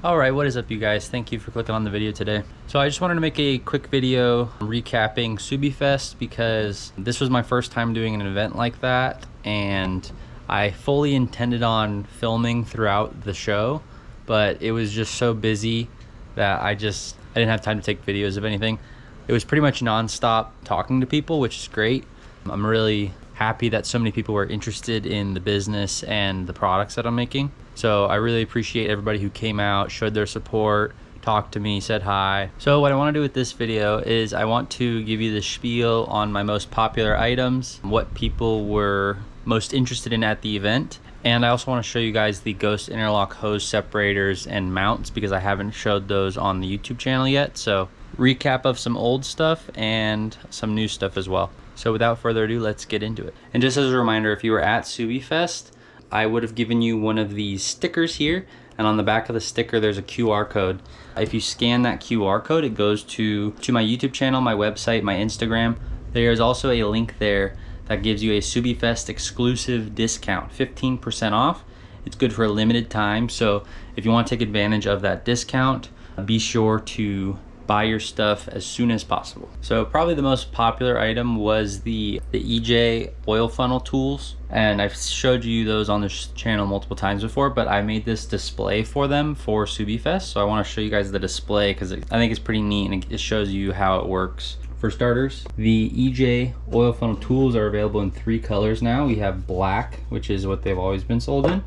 Alright, what is up you guys? Thank you for clicking on the video today. So I just wanted to make a quick video recapping Subiefest because this was my first time doing an event like that, and I fully intended on filming throughout the show, but it was just so busy that I didn't have time to take videos of anything. It was pretty much non-stop talking to people, which is great. I'm really happy that so many people were interested in the business and the products that I'm making. So I really appreciate everybody who came out, showed their support, talked to me, said hi. So what I want to do with this video is I want to give you the spiel on my most popular items, what people were most interested in at the event. And I also want to show you guys the Ghost Interlock hose separators and mounts because I haven't showed those on the YouTube channel yet. So recap of some old stuff and some new stuff as well. So without further ado, let's get into it. And just as a reminder, if you were at Subiefest, I would have given you one of these stickers here, and on the back of the sticker there's a QR code. If you scan that QR code, it goes to my YouTube channel, my website, my Instagram. There's also a link there that gives you a Subiefest exclusive discount, 15% off. It's good for a limited time, so if you want to take advantage of that discount, be sure to buy your stuff as soon as possible. So probably the most popular item was the EJ oil funnel tools, and I've showed you those on this channel multiple times before, but I made this display for them for Subiefest, so I want to show you guys the display because I think it's pretty neat and it shows you how it works. For starters, the EJ oil funnel tools are available in 3 colors now. We have black, which is what they've always been sold in.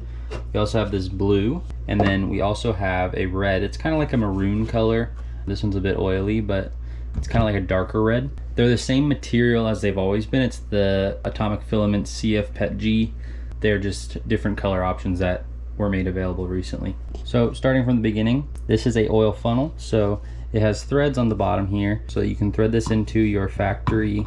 We also have this blue, and then we also have a red. It's kind of like a maroon color. This one's a bit oily, but it's kind of like a darker red. They're the same material as they've always been. It's the atomic filament CF PET G. They're just different color options that were made available recently. So starting from the beginning, this is a oil funnel. So it has threads on the bottom here, so you can thread this into your factory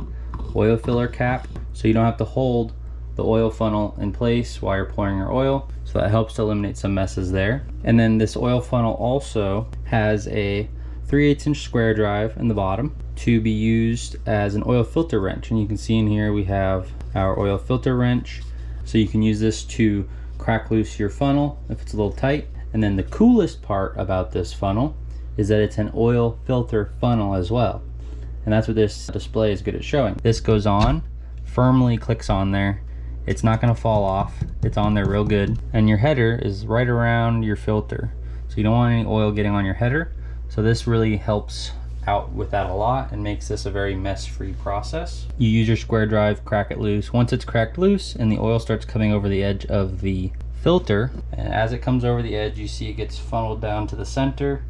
oil filler cap, so you don't have to hold the oil funnel in place while you're pouring your oil. So that helps to eliminate some messes there. And then this oil funnel also has a 3/8 inch square drive in the bottom to be used as an oil filter wrench. And you can see in here we have our oil filter wrench. So you can use this to crack loose your funnel if it's a little tight. And then the coolest part about this funnel is that it's an oil filter funnel as well. And that's what this display is good at showing. This goes on, firmly clicks on there. It's not gonna fall off. It's on there real good. And your header is right around your filter. So you don't want any oil getting on your header. So this really helps out with that a lot and makes this a very mess-free process. You use your square drive, crack it loose. Once it's cracked loose and the oil starts coming over the edge of the filter, and as it comes over the edge, you see it gets funneled down to the center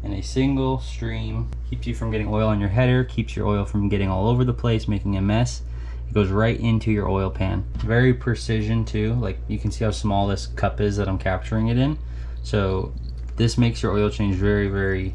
in a single stream. Keeps you from getting oil on your header, keeps your oil from getting all over the place, making a mess. It goes right into your oil pan. Very precision too. Like you can see how small this cup is that I'm capturing it in. So this makes your oil change very, very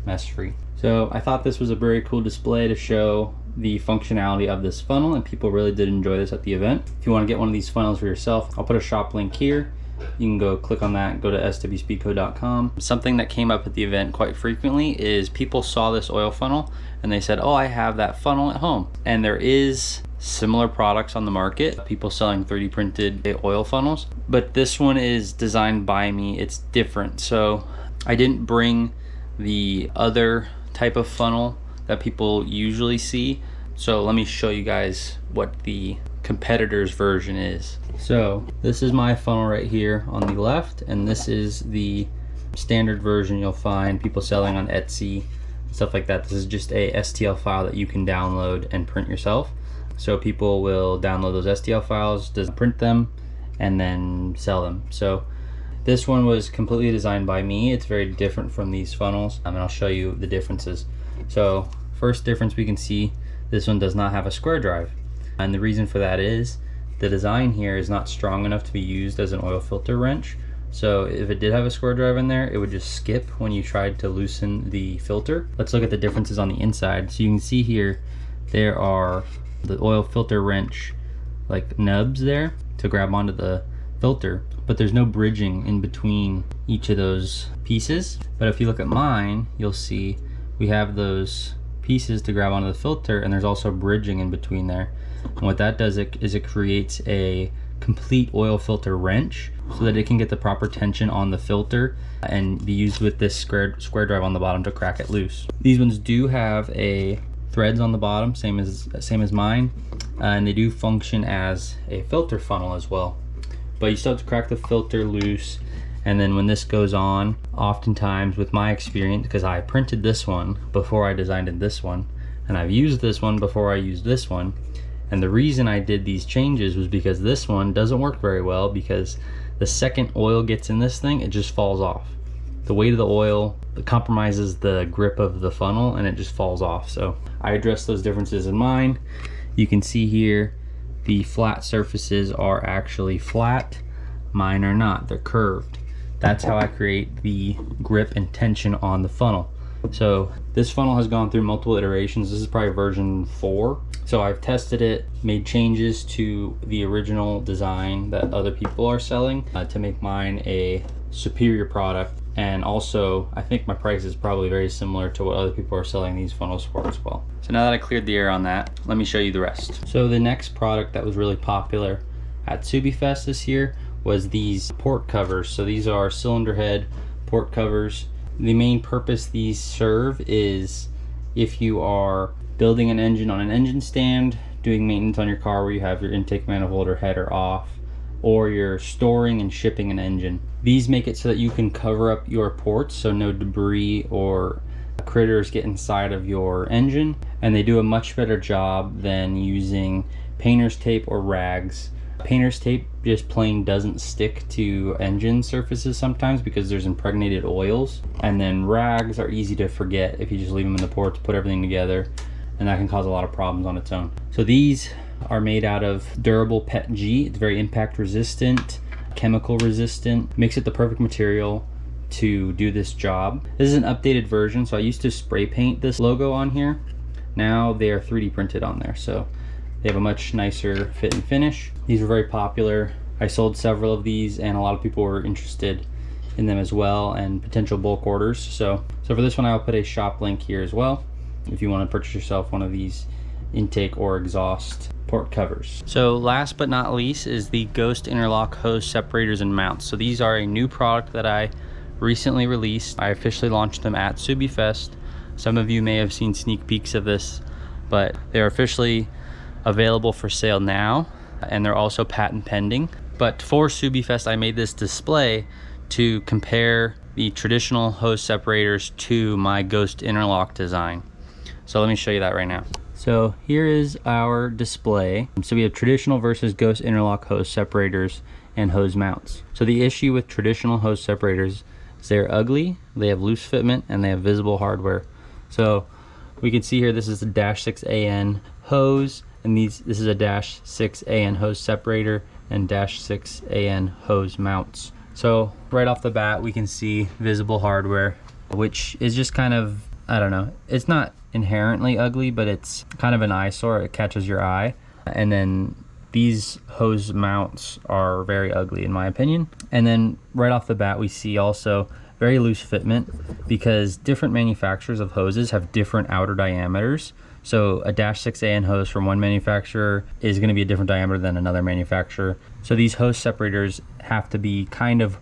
mess free. So I thought this was a very cool display to show the functionality of this funnel, and people really did enjoy this at the event. If you want to get one of these funnels for yourself, I'll put a shop link here. You can go click on that, go to swspeedco.com. Something that came up at the event quite frequently is people saw this oil funnel and they said, oh, I have that funnel at home. And there is similar products on the market, people selling 3D printed oil funnels, but this one is designed by me. It's different. So I didn't bring the other type of funnel that people usually see. So let me show you guys what the competitor's version is. So this is my funnel right here on the left, and this is the standard version you'll find people selling on Etsy, stuff like that. This is just a STL file that you can download and print yourself. So people will download those STL files, just print them, and then sell them. So this one was completely designed by me. It's very different from these funnels, and I'll show you the differences. So first difference we can see, this one does not have a square drive. And the reason for that is the design here is not strong enough to be used as an oil filter wrench. So if it did have a square drive in there, it would just skip when you tried to loosen the filter. Let's look at the differences on the inside. So you can see here, there are the oil filter wrench like nubs there to grab onto the filter, but there's no bridging in between each of those pieces. But if you look at mine, you'll see we have those pieces to grab onto the filter, and there's also bridging in between there. And what that does is it creates a complete oil filter wrench so that it can get the proper tension on the filter and be used with this square drive on the bottom to crack it loose. These ones do have a threads on the bottom, same as mine, and they do function as a filter funnel as well. But you still have to crack the filter loose, and then when this goes on, oftentimes with my experience, because I printed this one before I designed this one, and I've used this one before I used this one, and the reason I did these changes was because this one doesn't work very well, because the second oil gets in this thing, it just falls off. The weight of the oil compromises the grip of the funnel and it just falls off. So I addressed those differences in mine. You can see here the flat surfaces are actually flat. Mine are not, they're curved. That's how I create the grip and tension on the funnel. So this funnel has gone through multiple iterations. This is probably version 4. So I've tested it, made changes to the original design that other people are selling to make mine a superior product. And also, I think my price is probably very similar to what other people are selling these funnels for as well. So now that I cleared the air on that, let me show you the rest. So the next product that was really popular at Subiefest this year was these port covers. So these are cylinder head port covers. The main purpose these serve is if you are building an engine on an engine stand, doing maintenance on your car where you have your intake manifold or header off, or you're storing and shipping an engine. These make it so that you can cover up your ports so no debris or critters get inside of your engine, and they do a much better job than using painter's tape or rags. Painter's tape just plain doesn't stick to engine surfaces sometimes because there's impregnated oils, and then rags are easy to forget if you just leave them in the ports, put everything together, and that can cause a lot of problems on its own. So these are made out of durable PETG. It's very impact resistant, chemical resistant, makes it the perfect material to do this job. This is an updated version, so I used to spray paint this logo on here. Now they are 3D printed on there, so they have a much nicer fit and finish. These were very popular. I sold several of these and a lot of people were interested in them as well, and potential bulk orders. So for this one, I'll put a shop link here as well if you want to purchase yourself one of these intake or exhaust port covers. So last but not least is the Ghost Interlock hose separators and mounts. So these are a new product that I recently released. I officially launched them at Subiefest. Some of you may have seen sneak peeks of this, but they're officially available for sale now, and they're also patent pending. But for Subiefest, I made this display to compare the traditional hose separators to my Ghost Interlock design. So let me show you that right now. So here is our display. So we have traditional versus Ghost Interlock hose separators and hose mounts. So the issue with traditional hose separators is they're ugly, they have loose fitment, and they have visible hardware. So we can see here, this is the -6AN hose, and this is a -6AN hose separator and -6AN hose mounts. So right off the bat, we can see visible hardware, which is just kind of, I don't know, it's not inherently ugly, but it's kind of an eyesore. It catches your eye. And then these hose mounts are very ugly in my opinion. And then right off the bat, we see also very loose fitment because different manufacturers of hoses have different outer diameters. So a -6AN hose from one manufacturer is going to be a different diameter than another manufacturer. So these hose separators have to be kind of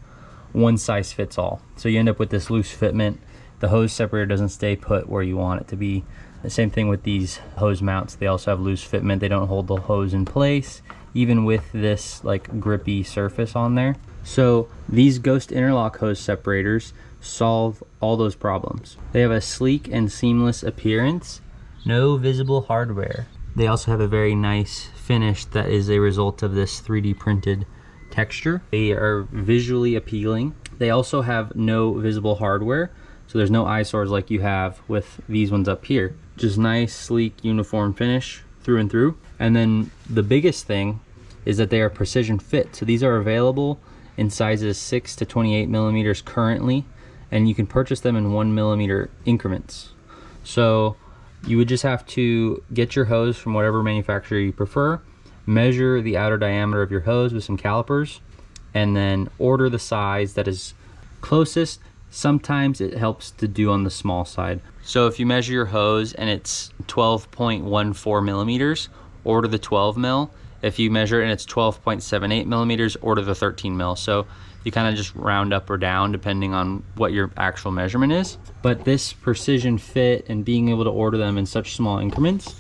one size fits all. So you end up with this loose fitment. The hose separator doesn't stay put where you want it to be. The same thing with these hose mounts. They also have loose fitment. They don't hold the hose in place, even with this like grippy surface on there. So these Ghost Interlock hose separators solve all those problems. They have a sleek and seamless appearance, no visible hardware. They also have a very nice finish that is a result of this 3D printed texture. They are visually appealing. They also have no visible hardware. So there's no eyesores like you have with these ones up here. Just nice, sleek, uniform finish through and through. And then the biggest thing is that they are precision fit. So these are available in sizes 6 to 28 millimeters currently, and you can purchase them in 1 millimeter increments. So you would just have to get your hose from whatever manufacturer you prefer, measure the outer diameter of your hose with some calipers, and then order the size that is closest. Sometimes it helps to do on the small side. So if you measure your hose and it's 12.14 millimeters, order the 12 mil. If you measure it and it's 12.78 millimeters, order the 13 mil. So you kind of just round up or down depending on what your actual measurement is. But this precision fit and being able to order them in such small increments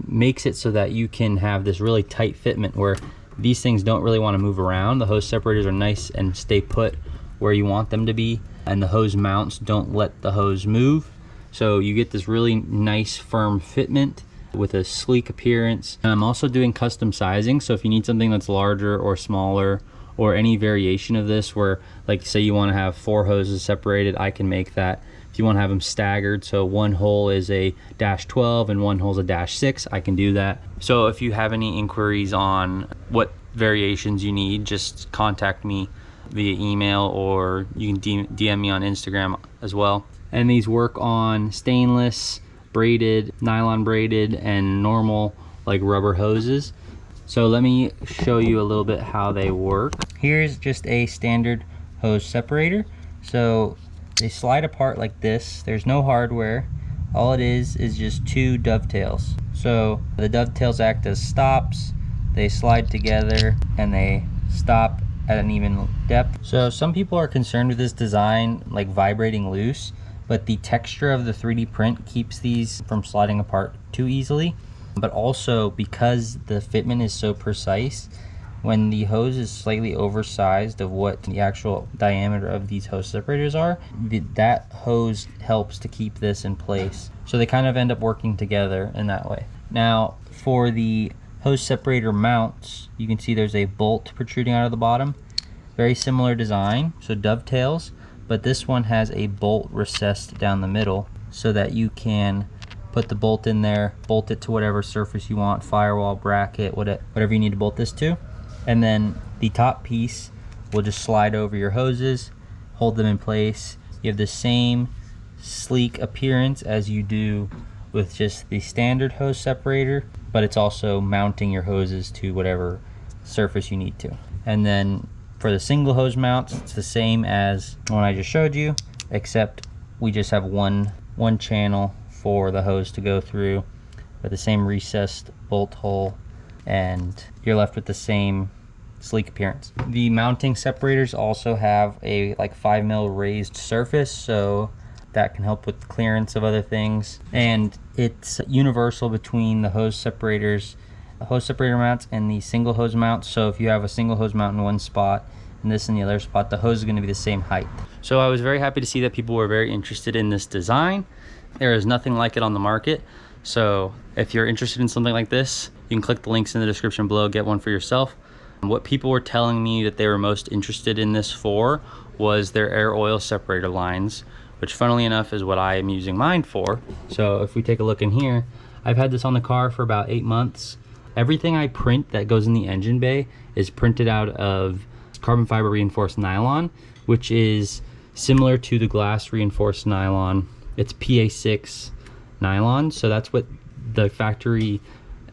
makes it so that you can have this really tight fitment where these things don't really want to move around. The hose separators are nice and stay put where you want them to be, and the hose mounts don't let the hose move. So you get this really nice firm fitment with a sleek appearance. And I'm also doing custom sizing, so if you need something that's larger or smaller or any variation of this, where like say you want to have 4 hoses separated, I can make that. If you want to have them staggered, so one hole is a -12 and one hole is a -6, I can do that. So if you have any inquiries on what variations you need, just contact me via email, or you can DM me on Instagram as well. And these work on stainless, braided, nylon braided, and normal like rubber hoses. So let me show you a little bit how they work. Here's just a standard hose separator. So they slide apart like this. There's no hardware. All it is just 2 dovetails. So the dovetails act as stops. They slide together and they stop at an even depth. So some people are concerned with this design like vibrating loose, but the texture of the 3D print keeps these from sliding apart too easily. But also because the fitment is so precise, when the hose is slightly oversized of what the actual diameter of these hose separators are, that hose helps to keep this in place. So they kind of end up working together in that way. Now for the hose separator mounts, you can see there's a bolt protruding out of the bottom. Very similar design, so dovetails, but this one has a bolt recessed down the middle so that you can put the bolt in there, bolt it to whatever surface you want, firewall, bracket, whatever you need to bolt this to. And then the top piece will just slide over your hoses, hold them in place. You have the same sleek appearance as you do with just the standard hose separator, but it's also mounting your hoses to whatever surface you need to. And then for the single hose mounts, it's the same as the one I just showed you, except we just have one channel for the hose to go through with the same recessed bolt hole, and you're left with the same sleek appearance. The mounting separators also have a like 5 mil raised surface, so that can help with clearance of other things. And it's universal between the hose separators, the hose separator mounts, and the single hose mounts. So if you have a single hose mount in one spot and this in the other spot, the hose is going to be the same height. So I was very happy to see that people were very interested in this design. There is nothing like it on the market. So if you're interested in something like this, you can click the links in the description below, get one for yourself. What people were telling me that they were most interested in this for was their air oil separator lines, which funnily enough is what I am using mine for. So if we take a look in here, I've had this on the car for about 8 months. Everything I print that goes in the engine bay is printed out of carbon fiber reinforced nylon, which is similar to the glass reinforced nylon. It's PA6 nylon, so that's what the factory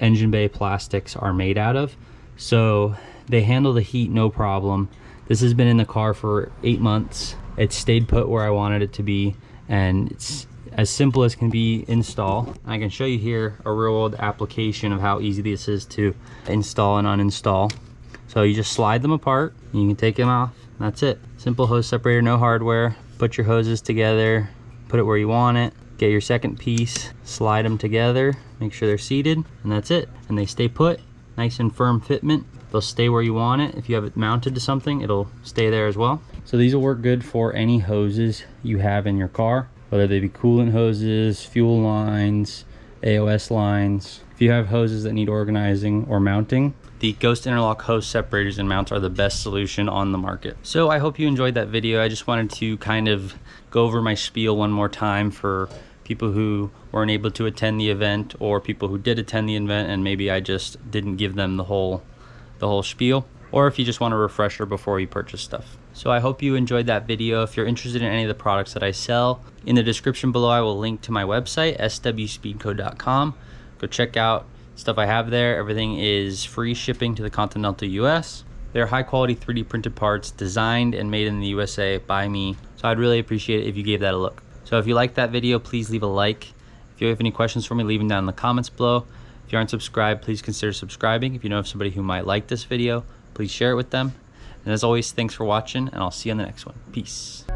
engine bay plastics are made out of. So they handle the heat no problem. This has been in the car for 8 months. It stayed put where I wanted it to be, and it's as simple as can be install. I can show you here a real world application of how easy this is to install and uninstall. So you just slide them apart, you can take them off, that's it. Simple hose separator, no hardware. Put your hoses together, put it where you want it, get your second piece, slide them together, make sure they're seated, and that's it. And they stay put, nice and firm fitment. They'll stay where you want it. If you have it mounted to something, it'll stay there as well. So these will work good for any hoses you have in your car, whether they be coolant hoses, fuel lines, AOS lines. If you have hoses that need organizing or mounting, the Ghost Interlock hose separators and mounts are the best solution on the market. So I hope you enjoyed that video. I just wanted to kind of go over my spiel one more time for people who weren't able to attend the event, or people who did attend the event and maybe I just didn't give them the whole spiel, or if you just want a refresher before you purchase stuff. So I hope you enjoyed that video. If you're interested in any of the products that I sell, in the description below I will link to my website, swspeedco.com. Go check out stuff I have there. Everything is free shipping to the continental US. They're high quality 3D printed parts designed and made in the USA by me. So I'd really appreciate it if you gave that a look. So if you liked that video, please leave a like. If you have any questions for me, leave them down in the comments below. If you aren't subscribed, please consider subscribing. If you know of somebody who might like this video, please share it with them. And as always, thanks for watching, and I'll see you on the next one. Peace.